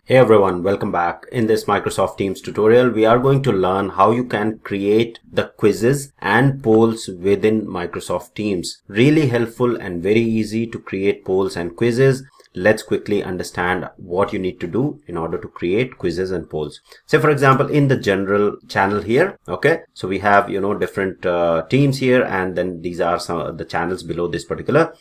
Hey everyone, welcome back. In this Microsoft Teams tutorial, we are going to learn how you can create the quizzes and polls within Microsoft Teams. Really helpful and very easy to create polls and quizzes. Let's quickly understand what you need to do in order to create quizzes and polls. Say for example, in the general channel here, okay, so we have different teams here, and then these are some of the channels below this particular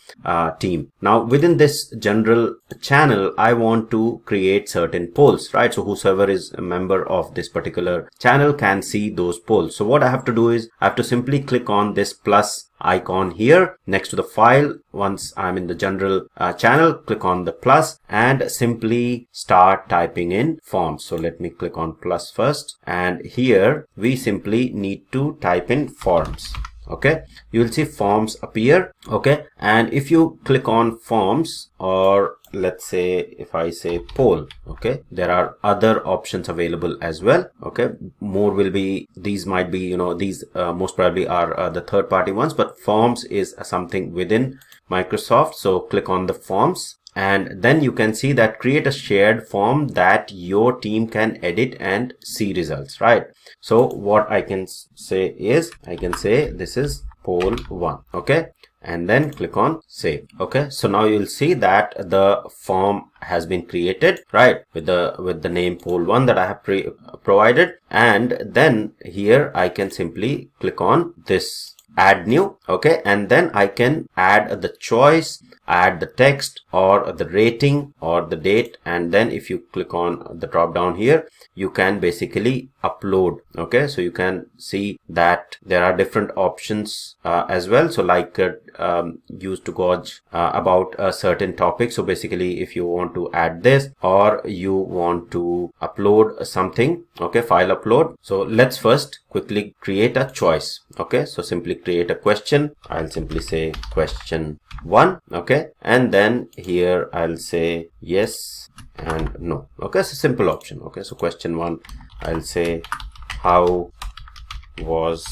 team. Now within this general channel, I want to create certain polls, right? So whosoever is a member of this particular channel can see those polls. So what I have to do is I have to simply click on this plus icon here next to the file. Once I'm in the general channel, click on the plus and simply start typing in forms. So let me click on plus first, and here we simply need to type in forms. Okay, you will see forms appear. Okay, and if you click on forms, or let's say if I say poll, okay, there are other options available as well. Okay, more will be, these might be, these most probably are the third party ones, but forms is something within Microsoft. So click on the forms, and then you can see that create a shared form that your team can edit and see results, right? So what I can say is, I can say this is poll 1, okay, and then click on save. Okay, so now you'll see that the form has been created, right, with the name poll 1 that I have provided, and then here I can simply click on this add new, okay, and then I can add the choice, add the text or the rating or the date, and then if you click on the drop down here, you can basically upload. Okay, so you can see that there are different options as well. So like used to gauge about a certain topic. So basically if you want to add this or you want to upload something, okay, file upload. So let's first quickly create a choice. Okay, so simply create a question. I'll simply say question 1, okay, and then here I'll say yes and no. Okay, so simple option. Okay, so question 1, I'll say how was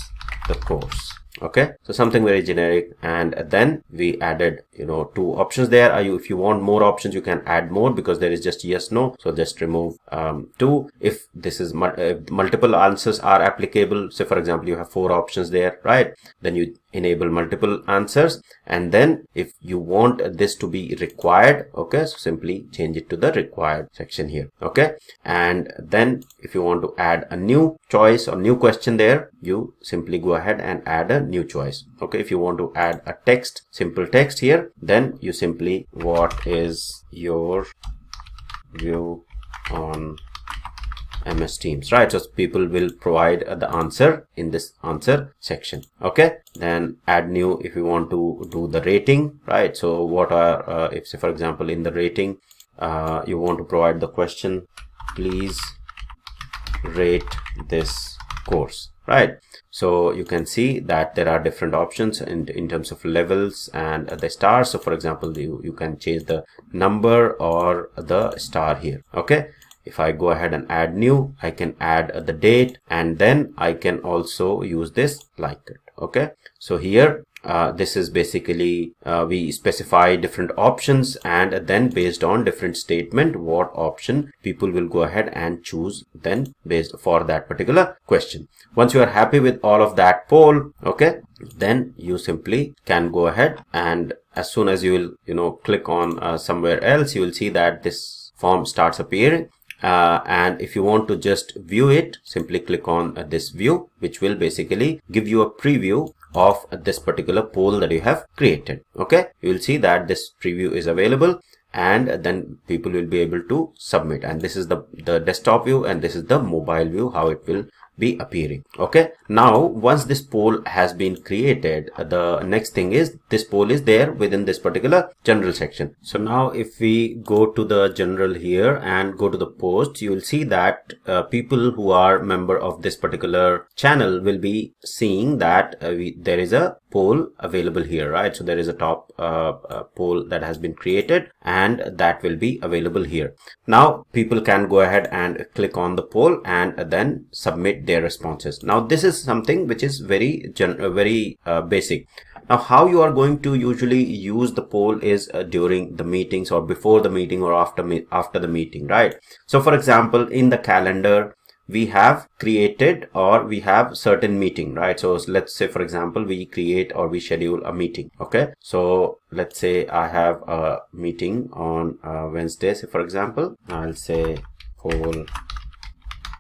the course. Okay, so something very generic, and then we added 2 options there. If you want more options, you can add more, because there is just yes no, so just remove 2. If this is multiple answers are applicable, say for example you have 4 options there, right, then you enable multiple answers, and then if you want this to be required, okay, so simply change it to the required section here. Okay, and then if you want to add a new choice or new question there, you simply go ahead and add a new choice. Okay, if you want to add a text, simple text here, then you simply, what is your view on MS Teams, right? So people will provide the answer in this answer section. Okay, then add new if you want to do the rating, right? So what are if say for example in the rating you want to provide the question, please rate this course, right? So you can see that there are different options in terms of levels and the stars. So for example, you can change the number or the star here. Okay, if I go ahead and add new, I can add the date, and then I can also use this like it. Okay, so here this is basically we specify different options, and then based on different statement what option people will go ahead and choose then based for that particular question. Once you are happy with all of that poll, okay, then you simply can go ahead, and as soon as you will click on somewhere else, you will see that this form starts appearing. And if you want to just view it, simply click on this view, which will basically give you a preview of this particular poll that you have created. Okay, you will see that this preview is available, and then people will be able to submit, and this is the desktop view, and this is the mobile view, how it will be appearing. Okay, now once this poll has been created, the next thing is this poll is there within this particular general section. So now if we go to the general here and go to the post, you will see that people who are member of this particular channel will be seeing that there is a poll available here, right? So there is a top poll that has been created, and that will be available here. Now people can go ahead and click on the poll and then submit their responses. Now this is something which is very basic. Now, how you are going to usually use the poll is during the meetings or before the meeting or after the meeting, right? So for example, in the calendar, we have created or we have certain meeting, right? So let's say, for example, we create or we schedule a meeting. Okay, so let's say I have a meeting on Wednesday. So for example, I'll say poll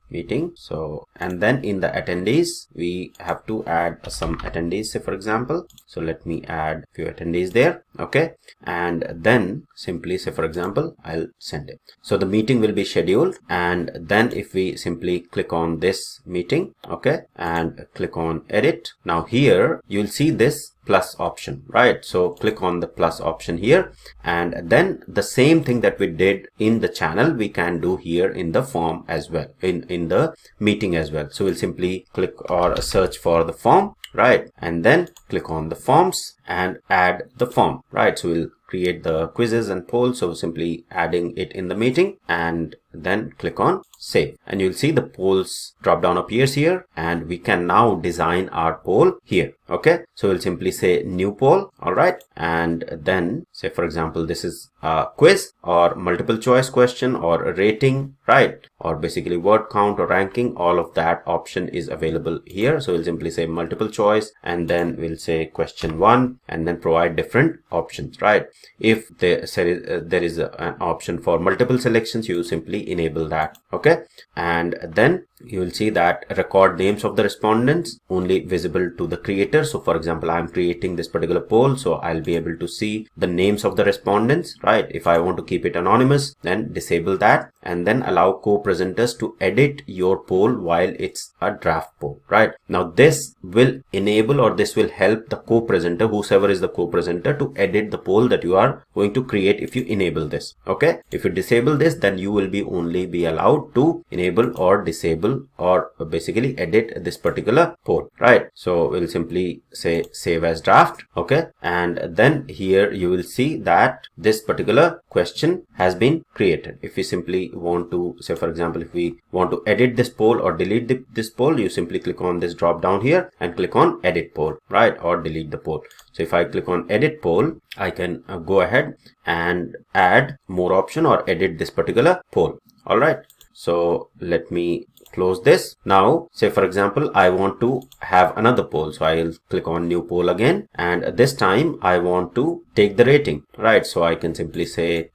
meeting. So, and then in the attendees, we have to add some attendees, say for example. So let me add few attendees there. Okay, and then simply say for example, I'll send it. So the meeting will be scheduled, and then if we simply click on this meeting, okay, and click on edit, now here you'll see this plus option, right? So click on the plus option here, and then the same thing that we did in the channel we can do here in the form as well, in the meeting as well. So we'll simply click or search for the form, right? And then click on the forms and add the form, right? So we'll create the quizzes and polls. So simply adding it in the meeting, and then click on save, and you'll see the polls drop down appears here, and we can now design our poll here. Okay, so we'll simply say new poll. All right, and then say for example, this is a quiz or multiple choice question or a rating, right? Or basically word count or ranking. All of that option is available here. So we'll simply say multiple choice, and then we'll say question 1, and then provide different options, right? If there is an option for multiple selections, you simply enable that. Okay, and then you will see that record names of the respondents only visible to the creator. So for example, I'm creating this particular poll, so I'll be able to see the names of the respondents, right? If I want to keep it anonymous, then disable that, and then allow co-presenters to edit your poll while it's a draft poll, right? Now this will enable, or this will help the co-presenter, whosoever is the co-presenter, to edit the poll that you are going to create if you enable this. Okay, if you disable this, then you will be only be allowed to enable or disable or basically edit this particular poll, right? So we'll simply say save as draft. Okay, and then here you will see that this particular question has been created. If we simply want to, say for example, if we want to edit this poll or delete this poll, you simply click on this drop down here and click on edit poll, right? Or delete the poll. So if I click on edit poll, I can go ahead and add more option or edit this particular poll. All right, so let me close this. Now say for example, I want to have another poll, so I'll click on new poll again, and this time I want to take the rating, right? So I can simply say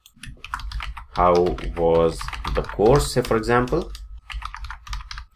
how was the course, say for example.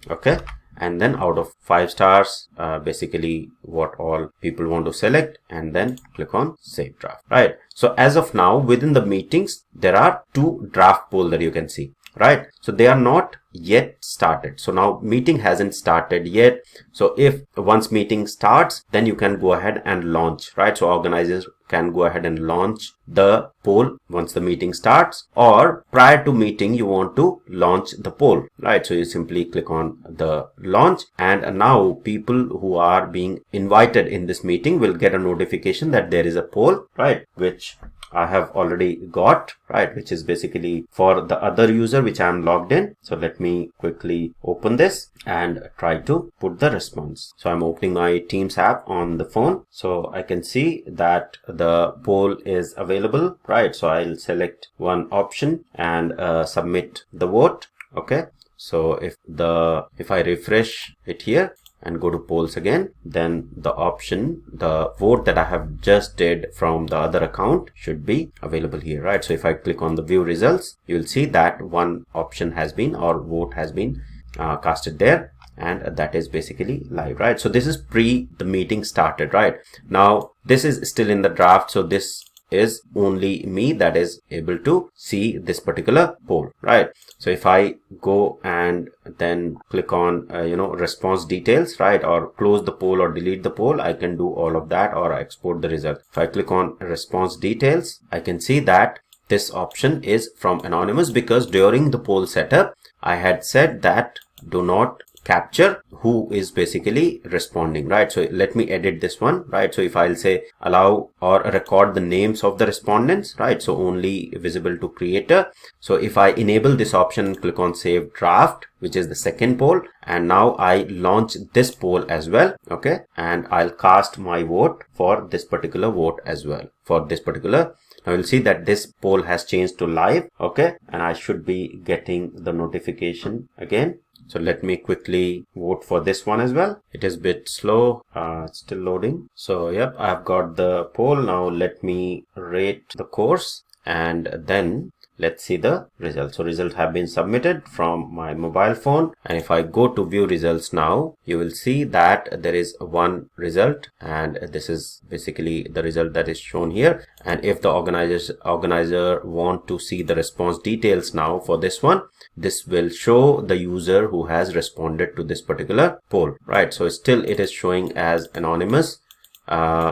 Okay, and then out of 5 stars, basically what all people want to select, and then click on save draft, right? So as of now, within the meetings, there are 2 draft poll that you can see, right? So they are not yet started. So now meeting hasn't started yet. So if once meeting starts, then you can go ahead and launch, right? So organizers can go ahead and launch the poll once the meeting starts, or prior to meeting you want to launch the poll, right? So you simply click on the launch, and now people who are being invited in this meeting will get a notification that there is a poll, right? Which I have already got, right? Which is basically for the other user which I am logged in. So let me quickly open this and try to put the response. So I'm opening my Teams app on the phone, so I can see that the poll is available, right? So I'll select one option and submit the vote. Okay, so if I refresh it here and go to polls again, then the option, the vote that I have just did from the other account should be available here, right? So if I click on the view results, you will see that one option has been, or vote has been casted there, and that is basically live, right? So this is pre the meeting started, right? Now this is still in the draft, so this is only me that is able to see this particular poll, right? So if I go and then click on response details, right, or close the poll or delete the poll, I can do all of that, or export the result. If I click on response details, I can see that this option is from anonymous, because during the poll setup I had said that do not capture who is basically responding, right? So let me edit this one, right? So if I'll say allow or record the names of the respondents, right? So only visible to creator. So if I enable this option and click on save draft, which is the second poll, and now I launch this poll as well, okay, and I'll cast my vote for this particular vote as well for this particular. Now you'll see that this poll has changed to live, okay, and I should be getting the notification again. So let me quickly vote for this one as well. It is a bit slow, it's still loading. So yep, I've got the poll. Now let me rate the course and then let's see the results. So results have been submitted from my mobile phone, and if I go to view results now, you will see that there is one result, and this is basically the result that is shown here. And if the organizer want to see the response details now for this one, this will show the user who has responded to this particular poll, right? So still it is showing as anonymous,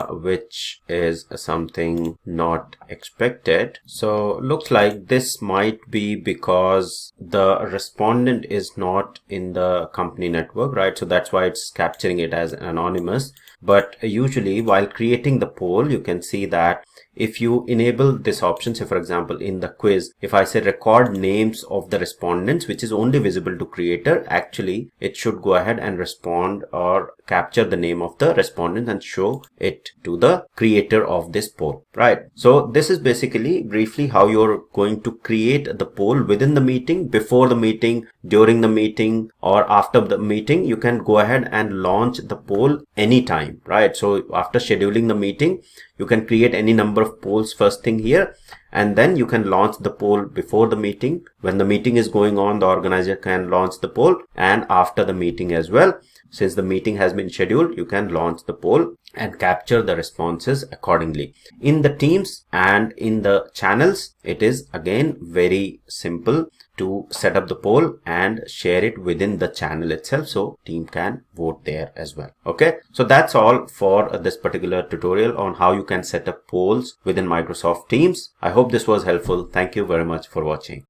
which is something not expected. So looks like this might be because the respondent is not in the company network, right? So that's why it's capturing it as anonymous. But usually while creating the poll, you can see that if you enable this option, say for example in the quiz, if I say record names of the respondents, which is only visible to creator, actually it should go ahead and respond or capture the name of the respondent and show it to the creator of this poll, right? So this is basically briefly how you're going to create the poll within the meeting, before the meeting, during the meeting, or after the meeting. You can go ahead and launch the poll anytime, right? So after scheduling the meeting, you can create any number of polls first thing here, and then you can launch the poll before the meeting. When the meeting is going on, the organizer can launch the poll, and after the meeting as well. Since the meeting has been scheduled, you can launch the poll and capture the responses accordingly. In the teams and in the channels, it is again very simple to set up the poll and share it within the channel itself, so team can vote there as well. Okay, so that's all for this particular tutorial on how you can set up polls within Microsoft Teams. I hope this was helpful. Thank you very much for watching.